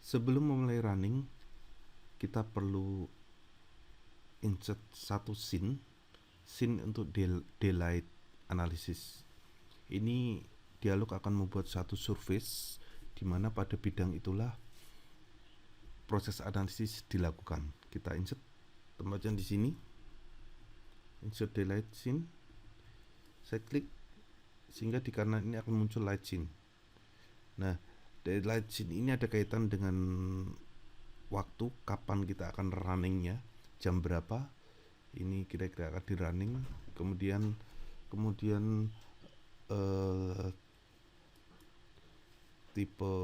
Sebelum memulai running, kita perlu insert satu scene untuk daylight analysis. Ini dialog akan membuat satu surface di mana pada bidang itulah proses analisis dilakukan. Kita insert tempatnya di sini, insert daylight scene. Saya klik sehingga di kanan ini akan muncul light scene. Nah, daylight scene ini ada kaitan dengan waktu kapan kita akan runningnya, jam berapa ini kira-kira akan di running, kemudian tipe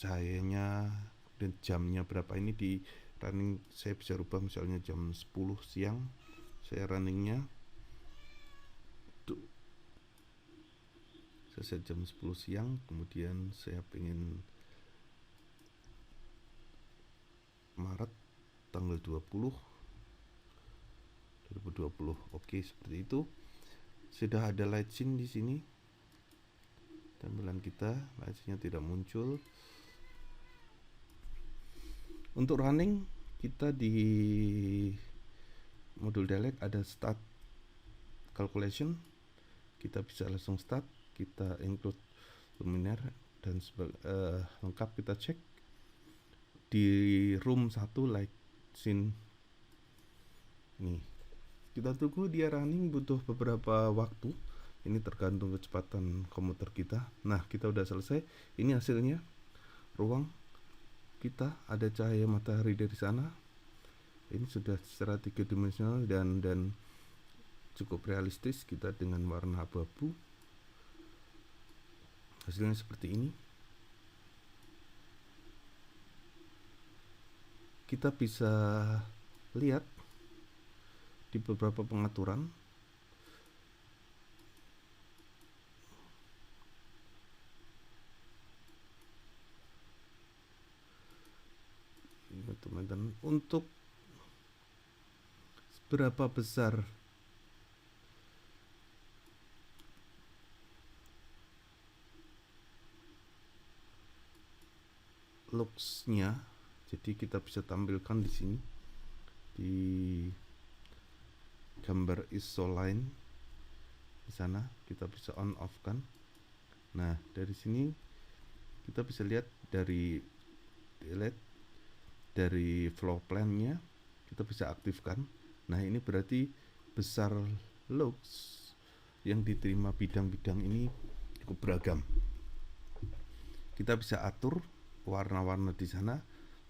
cahayanya dan jamnya berapa. Ini di running saya bisa rubah, misalnya jam 10 siang saya runningnya tuh, saya set jam 10 siang, kemudian saya pengen Maret tanggal 20 2020. Oke, seperti itu. Sudah ada light scene di sini. Tampilan kita light scene-nya tidak muncul. Untuk running, kita di modul daylight ada start calculation. Kita bisa langsung start, kita include luminaire dan lengkap kita cek. Di room 1 light scene nih, kita tunggu dia running, butuh beberapa waktu. Ini tergantung kecepatan komputer kita. Nah, kita udah selesai. Ini hasilnya. Ruang kita ada cahaya matahari dari sana. Ini sudah secara 3 dimensional dan cukup realistis. Kita dengan warna abu-abu. Hasilnya seperti ini. Kita bisa lihat di beberapa pengaturan teman-teman, untuk seberapa besar luxnya. Jadi kita bisa tampilkan di sini di gambar ISO line di sana, kita bisa on off kan. Nah, dari sini kita bisa lihat dari delete, dari floor plan-nya kita bisa aktifkan. Nah, ini berarti besar lux yang diterima bidang-bidang ini cukup beragam. Kita bisa atur warna-warna di sana.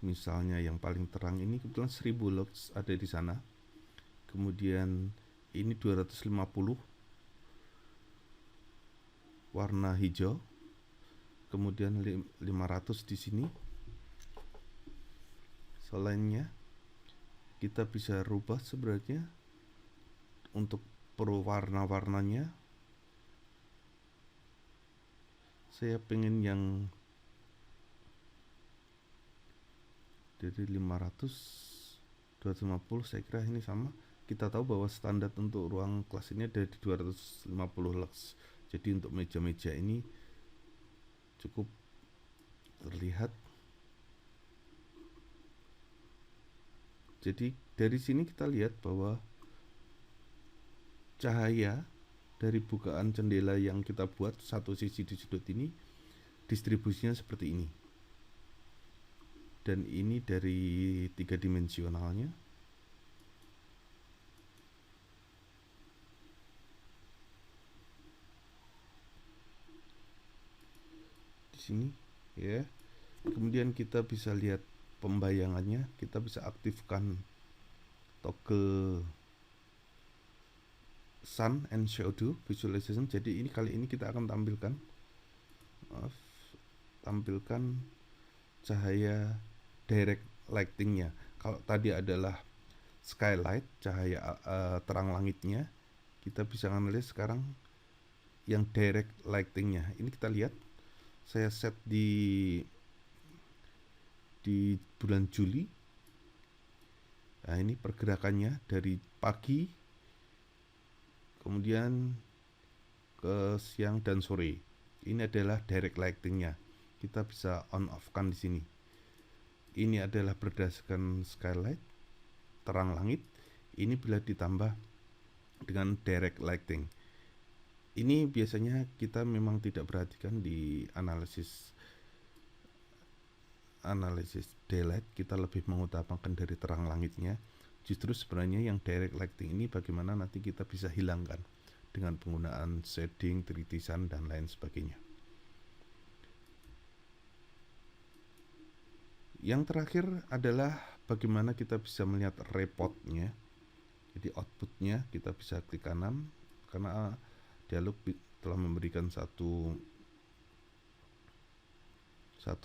Misalnya yang paling terang ini kebetulan 1000 lux ada di sana. Kemudian ini 250 warna hijau. Kemudian 500 di sini. Selainnya kita bisa rubah sebenarnya untuk warna-warnanya. Saya pengen yang dari 500 250, saya kira ini sama. Kita tahu bahwa standar untuk ruang kelas ini ada di 250 lux. Jadi untuk meja-meja ini cukup terlihat. Jadi dari sini kita lihat bahwa cahaya dari bukaan jendela yang kita buat satu sisi di sudut ini distribusinya seperti ini. Dan ini dari 3 dimensionalnya. Di sini ya. Kemudian kita bisa lihat pembayangannya, kita bisa aktifkan toggle sun and shadow visualization. Jadi ini kali ini kita akan tampilkan cahaya direct lightingnya. Kalau tadi adalah skylight, cahaya terang langitnya, kita bisa analis sekarang yang direct lightingnya. Ini kita lihat, saya set di bulan Juli. Nah, ini pergerakannya dari pagi kemudian ke siang dan sore. Ini adalah direct lightingnya. Kita bisa on off kan di sini. ini adalah berdasarkan skylight, terang langit. Ini bila ditambah dengan direct lighting. Ini biasanya kita memang tidak perhatikan di analisis daylight, kita lebih mengutamakan dari terang langitnya. Justru sebenarnya yang direct lighting ini bagaimana nanti kita bisa hilangkan dengan penggunaan shading, tritisan, dan lain sebagainya. Yang terakhir adalah bagaimana kita bisa melihat reportnya. Jadi outputnya kita bisa klik kanan, karena dialog telah memberikan satu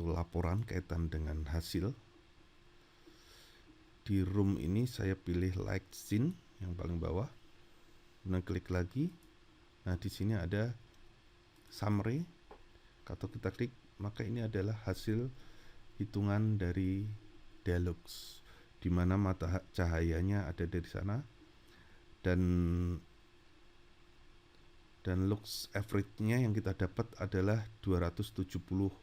laporan kaitan dengan hasil. Di room ini saya pilih light scene yang paling bawah, kemudian klik lagi. Nah, di sini ada summary. Kalau kita klik, maka ini adalah hasil hitungan dari Deluxe, di mana mata cahayanya ada dari sana, dan lux average-nya yang kita dapat adalah 276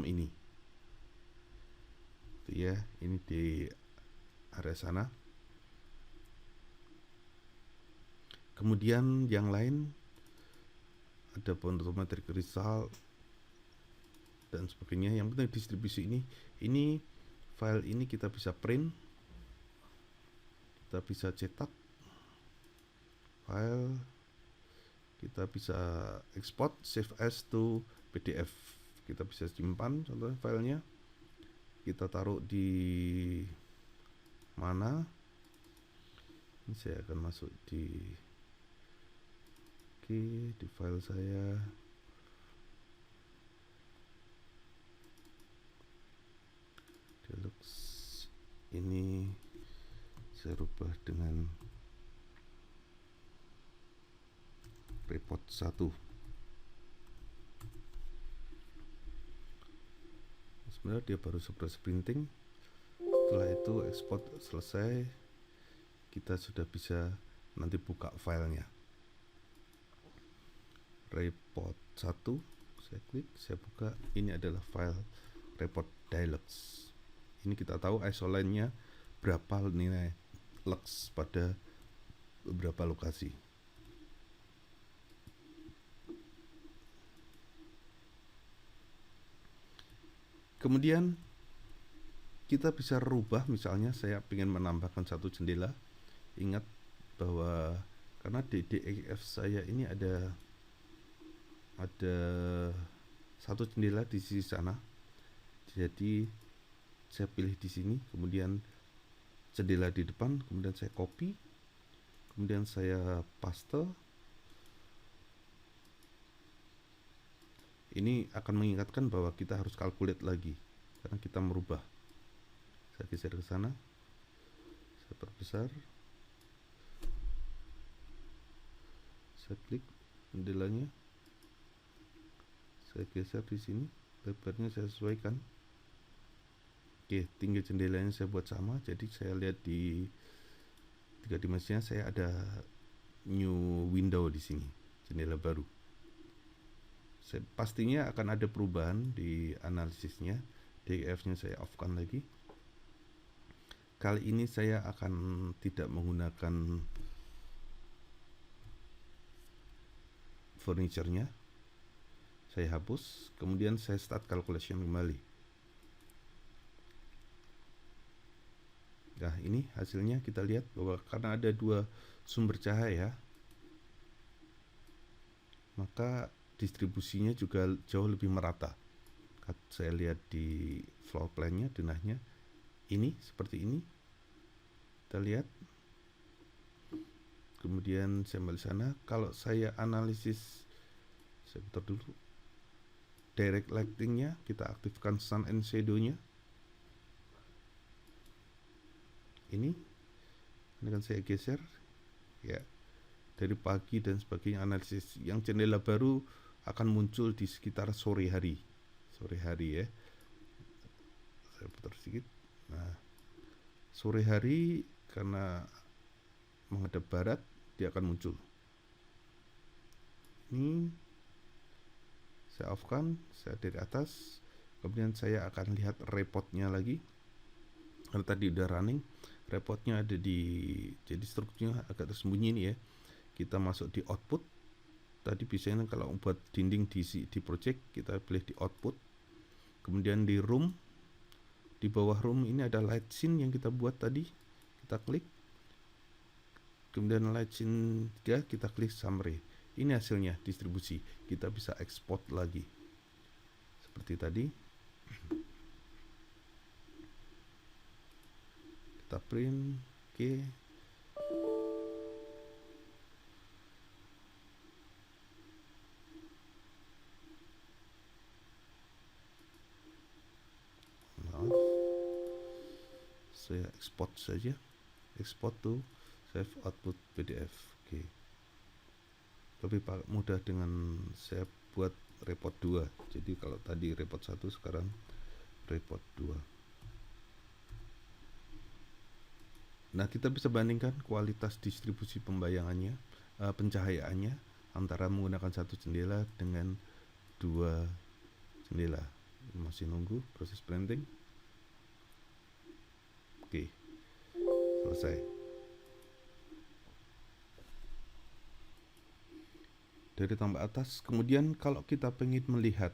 ini. Itu ya, ini di area sana. Kemudian yang lain ada photometric result dan sebagainya. Yang penting distribusi ini file ini kita bisa print, kita bisa cetak file, kita bisa export, save as to PDF, kita bisa simpan contohnya filenya, kita taruh di mana. Ini saya akan masuk di file saya. Deluxe ini saya rubah dengan report 1. Sebenarnya dia baru proses printing. Setelah itu export selesai, kita sudah bisa nanti buka filenya. Report 1, saya klik, saya buka. Ini adalah file report Deluxe. Ini kita tahu isolannya berapa nilai lux pada beberapa lokasi. Kemudian kita bisa rubah, misalnya saya ingin menambahkan satu jendela. Ingat bahwa karena di DEF saya ini ada satu jendela di sisi sana, jadi saya pilih di sini, kemudian jendela di depan, kemudian saya copy, kemudian saya paste. Ini akan mengingatkan bahwa kita harus calculate lagi karena kita merubah. Saya geser ke sana, saya perbesar, saya klik jendelanya, saya geser di sini, lebarnya saya sesuaikan. Oke, tinggi jendelanya saya buat sama, jadi saya lihat di 3 dimensinya saya ada new window di sini, jendela baru. Pastinya akan ada perubahan di analisisnya. DEF-nya saya off-kan lagi. Kali ini saya akan tidak menggunakan furniture-nya. Saya hapus, kemudian saya start calculation kembali. Nah, ini hasilnya kita lihat bahwa karena ada 2 sumber cahaya, maka distribusinya juga jauh lebih merata. Saya lihat di floor plan-nya, denahnya ini seperti ini. Kita lihat. Kemudian saya balik sana. Kalau saya analisis, saya putar dulu. Direct lighting-nya, kita aktifkan sun and shadow-nya. Ini kan saya geser ya, dari pagi dan sebagainya. Analisis yang jendela baru akan muncul di sekitar sore hari ya. Saya putar sedikit. Nah, sore hari karena menghadap barat dia akan muncul. Ini saya off-kan, saya dari atas, Kemudian saya akan lihat repotnya lagi, karena tadi udah running. Repotnya ada di, jadi strukturnya agak tersembunyi ini ya. Kita masuk di output. Tadi biasanya kalau buat dinding di project kita pilih di output. Kemudian di room, di bawah room ini ada light scene yang kita buat tadi, kita klik. Kemudian light scene 3 kita klik summary. Ini hasilnya distribusi. Kita bisa export lagi seperti tadi. Kita print, oke. Maaf, saya export saja. Export to save output PDF. Oke. Lebih mudah dengan saya buat report 2. Jadi kalau tadi report 1, sekarang report 2. Nah, kita bisa bandingkan kualitas distribusi pembayangannya, pencahayaannya antara menggunakan satu jendela dengan 2 jendela. Masih nunggu proses printing. Oke, selesai. Dari tambah atas, kemudian kalau kita pengen melihat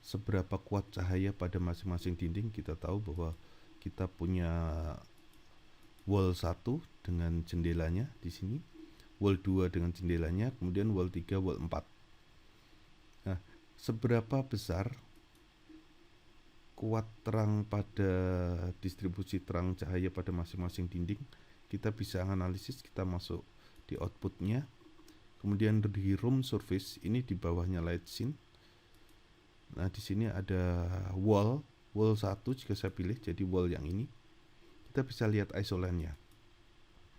seberapa kuat cahaya pada masing-masing dinding, kita tahu bahwa kita punya wall 1 dengan jendelanya di sini, wall 2 dengan jendelanya, kemudian wall 3, wall 4. Nah, seberapa besar kuat terang pada distribusi terang cahaya pada masing-masing dinding, kita bisa analisis. Kita masuk di outputnya, kemudian di room surface ini di bawahnya light scene. Nah, di sini ada wall 1 jika saya pilih jadi wall yang ini. Kita bisa lihat isolannya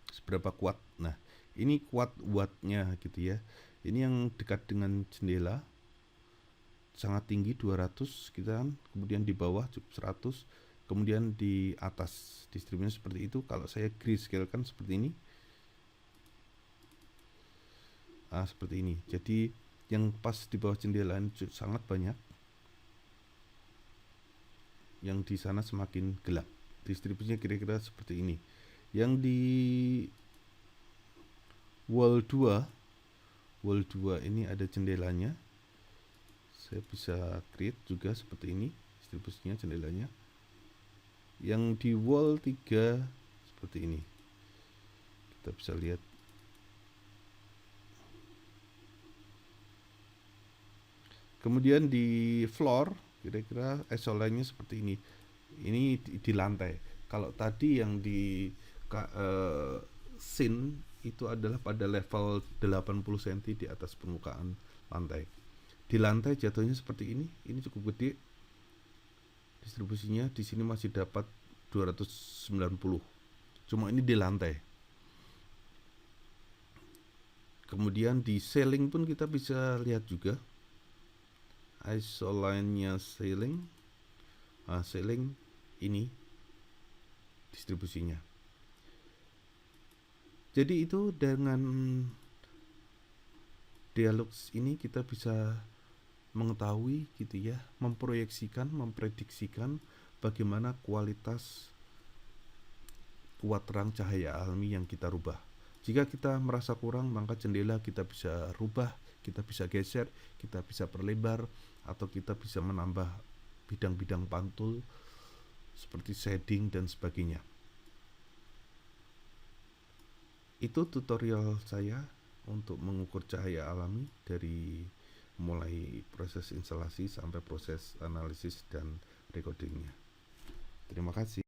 seberapa kuat. Nah, ini kuat wattnya gitu ya. Ini yang dekat dengan jendela sangat tinggi 200 kita kan, kemudian di bawah cukup 100, kemudian di atas distribusinya seperti itu. Kalau saya grayscale kan seperti ini. Seperti ini. Jadi yang pas di bawah jendela ini sangat banyak. Yang di sana semakin gelap. Distribusinya kira-kira seperti ini. Yang di wall 2 ini ada jendelanya. Saya bisa create juga seperti ini distribusinya jendelanya. Yang di wall 3 seperti ini. Kita bisa lihat. Kemudian di floor kira-kira isolannya seperti ini. Ini di lantai. Kalau tadi yang di scene itu adalah pada level 80 cm di atas permukaan lantai. Di lantai jatuhnya seperti ini. Ini cukup gede. Distribusinya di sini masih dapat 290. Cuma ini di lantai. Kemudian di ceiling pun kita bisa lihat juga. Isoline-nya ceiling. Ceiling ini distribusinya. Jadi itu dengan Dialux ini kita bisa mengetahui gitu ya, memprediksikan bagaimana kualitas kuat terang cahaya alami yang kita rubah. Jika kita merasa kurang, maka jendela kita bisa rubah, kita bisa geser, kita bisa perlebar, atau kita bisa menambah bidang-bidang pantul seperti shading dan sebagainya. Itu tutorial saya untuk mengukur cahaya alami dari mulai proses instalasi sampai proses analisis dan recordingnya. Terima kasih.